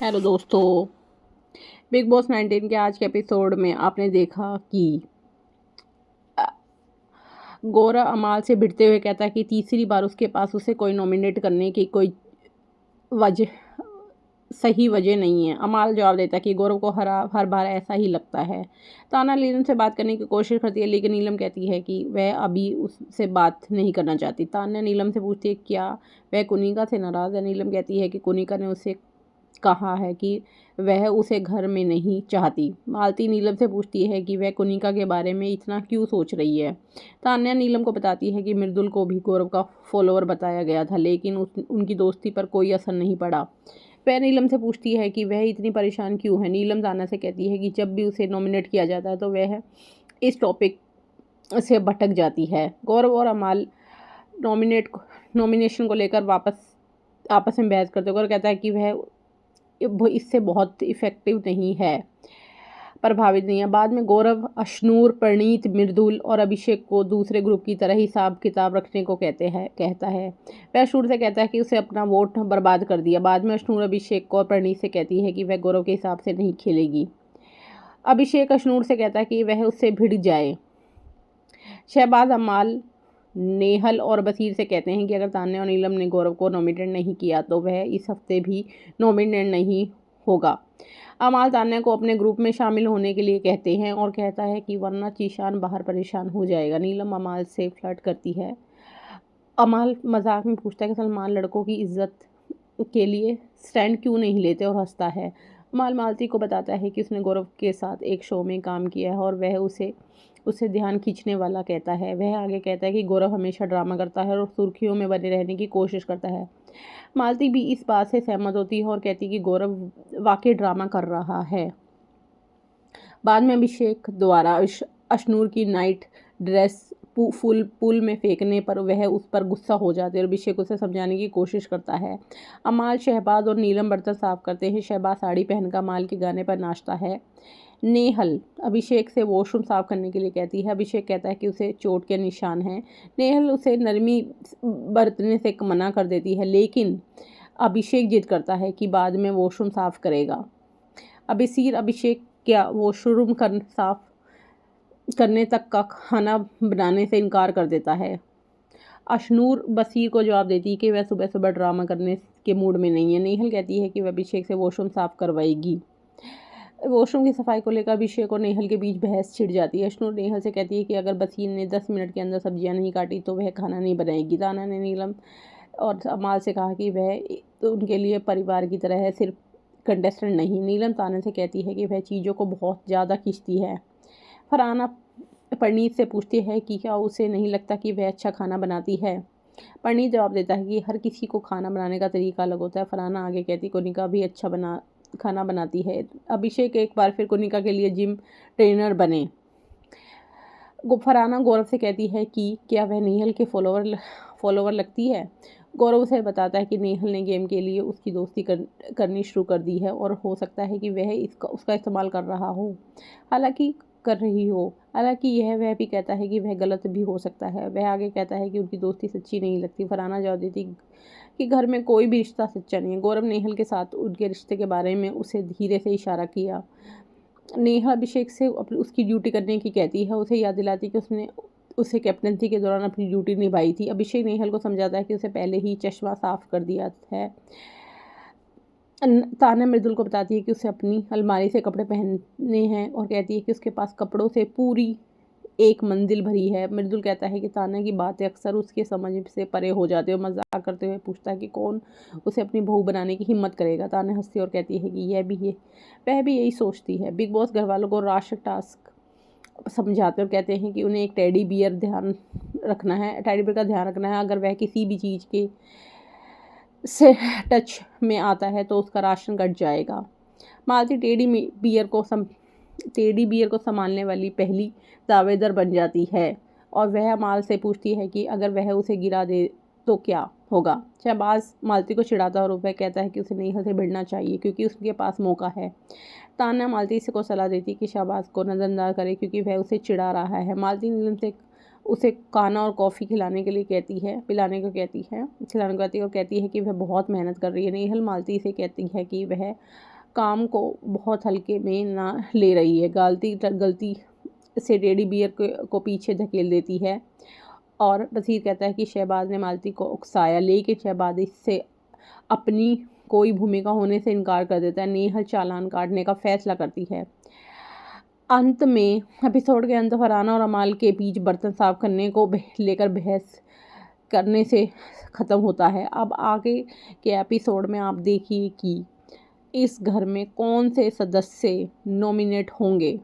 Hello दोस्तों। Big boss 19 के आज के एपिसोड में आपने देखा कि अ, गौरव अमाल से भिड़ते हुए कहता है कि तीसरी बार उसके पास उसे कोई नॉमिनेट करने की कोई वजह सही वजह नहीं है। अमाल जवाब देता है कि गौरव को हर बार ऐसा ही लगता है। ताना नीलम से बात करने की कोशिश करती है, लेकिन नीलम कहती है कि वह अभी उससे बात नहीं करना चाहती। तान्या नीलम से पूछती है क्या वह कुनिका से नाराज़ है। नीलम कहती है कि कुनिका ने उसे कहा है कि वह उसे घर में नहीं चाहती। मालती नीलम से पूछती है कि वह कुनिका के बारे में इतना क्यों सोच रही है। तान्या नीलम को बताती है कि मृदुल को भी गौरव का फॉलोअर बताया गया था, लेकिन उनकी दोस्ती पर कोई असर नहीं पड़ा। वह नीलम से पूछती है कि वह इतनी परेशान क्यों है। नीलम तान्या से कहती है कि जब भी उसे नॉमिनेट किया जाता है तो वह इस टॉपिक से भटक जाती है। गौरव और अमाल नॉमिनेशन को लेकर आपस में बहस करते हैं। गौरव कहता है कि वह इससे बहुत इफ़ेक्टिव नहीं है, प्रभावित नहीं है। बाद में गौरव अशनूर, प्रणीत, मृदुल और अभिषेक को दूसरे ग्रुप की तरह हिसाब किताब रखने को कहता है। वह अशनूर से कहता है कि उसे अपना वोट बर्बाद कर दिया। बाद में अशनूर अभिषेक को और प्रणीत से कहती है कि वह गौरव के हिसाब से नहीं खेलेगी। अभिषेक अशनूर से कहता है कि वह उससे भिड़ जाए। शहबाज, अमाल, नेहल और बसीर से कहते हैं कि अगर तान्या और नीलम ने गौरव को नॉमिनेट नहीं किया तो वह इस हफ्ते भी नॉमिनेट नहीं होगा। अमाल तान्या को अपने ग्रुप में शामिल होने के लिए कहते हैं और कहता है कि वरना जीशान बाहर परेशान हो जाएगा। नीलम अमाल से फ्लर्ट करती है। अमाल मजाक में पूछता है कि सलमान लड़कों की इज्जत के लिए स्टैंड क्यों नहीं लेते और हंसता है। अमाल मालती को बताता है कि उसने गौरव के साथ एक शो में काम किया है और वह उसे ध्यान खींचने वाला कहता है। वह आगे कहता है कि गौरव हमेशा ड्रामा करता है और सुर्खियों में बने रहने की कोशिश करता है। मालती भी इस बात से सहमत होती है और कहती है कि गौरव वाकई ड्रामा कर रहा है। बाद में अभिषेक द्वारा अशनूर की नाइट ड्रेस फुल पुल में फेंकने पर वह उस पर गुस्सा हो जाते हैं और अभिषेक उसे समझाने की कोशिश करता है। अमाल, शहबाज और नीलम बर्तन साफ करते हैं। शहबाज साड़ी पहनकर अमाल के गाने पर नाचता है। नेहल अभिषेक से वॉशरूम साफ करने के लिए कहती है। अभिषेक कहता है कि उसे चोट के निशान हैं। नेहल उसे नरमी बरतने से मना कर देती है, लेकिन अभिषेक जिद करता है कि बाद में वॉशरूम साफ करेगा। अभिषेक क्या वॉशरूम साफ करने तक का खाना बनाने से इनकार कर देता है। अशनूर बसीर को जवाब देती है कि वह सुबह सुबह ड्रामा करने के मूड में नहीं है। नेहल कहती है कि वह अभिषेक से वॉशरूम साफ करवाएगी। वॉशरूम की सफाई को लेकर अभिषेक और नेहल के बीच बहस छिड़ जाती है। अशनूर नेहल से कहती है कि अगर बसीर ने 10 मिनट के अंदर सब्जियां नहीं काटी तो वह खाना नहीं बनाएगी। ताना ने नीलम और अमाल से कहा कि वह तो उनके लिए परिवार की तरह है, सिर्फ कंटेस्टेंट नहीं। नीलम ताना से कहती है कि वह चीज़ों को बहुत ज़्यादा खींचती है। फरहाना परनीत से पूछती है कि क्या उसे नहीं लगता कि वह अच्छा खाना बनाती है। परनीत जवाब देता है कि हर किसी को खाना बनाने का तरीका अलग होता है। फरहाना आगे कहती कोनिका भी अच्छा खाना बनाती है। अभिषेक एक बार फिर कोनिका के लिए जिम ट्रेनर बने। फरहाना गौरव से कहती है कि क्या वह नेहल के फॉलोवर लगती है। गौरव उसे बताता है कि नेहल ने गेम के लिए उसकी दोस्ती करनी शुरू कर दी है और हो सकता है कि वह उसका इस्तेमाल कर रही हो। हालांकि यह वह भी कहता है कि वह गलत भी हो सकता है। वह आगे कहता है कि उनकी दोस्ती सच्ची नहीं लगती। फरहाना जवाब देती कि घर में कोई भी रिश्ता सच्चा नहीं है। गौरव नेहल के साथ उनके रिश्ते के बारे में उसे धीरे से इशारा किया। नेहा अभिषेक से उसकी ड्यूटी करने की कहती है, उसे याद दिलाती कि उसने उसे कैप्टनसी के दौरान अपनी ड्यूटी निभाई थी। अभिषेक नेहल को समझाता है कि उसे पहले ही चश्मा साफ कर दिया है। तान्या मृदुल को बताती है कि उसे अपनी अलमारी से कपड़े पहनने हैं और कहती है कि उसके पास कपड़ों से पूरी एक मंजिल भरी है। मृदुल कहता है कि तान्या की बातें अक्सर उसके समझ से परे हो जाती है और मजाक करते हुए पूछता है कि कौन उसे अपनी बहू बनाने की हिम्मत करेगा। तान्या हंसती और कहती है कि वह भी यही सोचती है। बिग बॉस घर वालों को राष्ट्र टास्क समझाते और कहते हैं कि उन्हें एक टेडी बियर का ध्यान रखना है। अगर वह किसी भी चीज़ के से टच में आता है तो उसका राशन घट जाएगा। मालती टेडी बियर को संभालने वाली पहली दावेदार बन जाती है और वह माल से पूछती है कि अगर वह उसे गिरा दे तो क्या होगा। शहबाज मालती को चिढ़ाता और वह कहता है कि उसे नेहा से भिड़ना चाहिए क्योंकि उसके पास मौका है। तान्या मालती को सलाह देती कि शहबाज को नजरअंदाज करे क्योंकि वह उसे चिढ़ा रहा है। मालती नीलम से उसे खाना और कॉफ़ी खिलाने के लिए कहती है, पिलाने को कहती है, खिलाने को कहती है और कहती है कि वह बहुत मेहनत कर रही है। नेहल मालती से कहती है कि वह काम को बहुत हल्के में ना ले रही है। गलती से टेडी बियर को पीछे धकेल देती है और बशीर कहता है कि शहबाज ने मालती को उकसाया, लेकिन शहबाज इससे अपनी कोई भूमिका होने से इनकार कर देता है। नेहल चालान काटने का फैसला करती है। अंत में एपिसोड के अंत फरहाना और अमाल के बीच बर्तन साफ करने को लेकर बहस करने से ख़त्म होता है। अब आगे के एपिसोड में आप देखिए कि इस घर में कौन से सदस्य नॉमिनेट होंगे।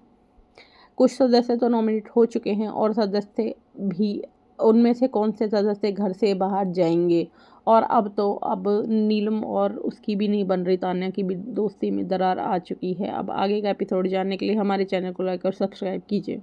कुछ सदस्य तो नॉमिनेट हो चुके हैं और सदस्य भी, उनमें से कौन से सदस्य घर से बाहर जाएंगे। और अब नीलम और उसकी भी नहीं बन रही, तान्या की भी दोस्ती में दरार आ चुकी है। अब आगे का एपिसोड जानने के लिए हमारे चैनल को लाइक और सब्सक्राइब कीजिए।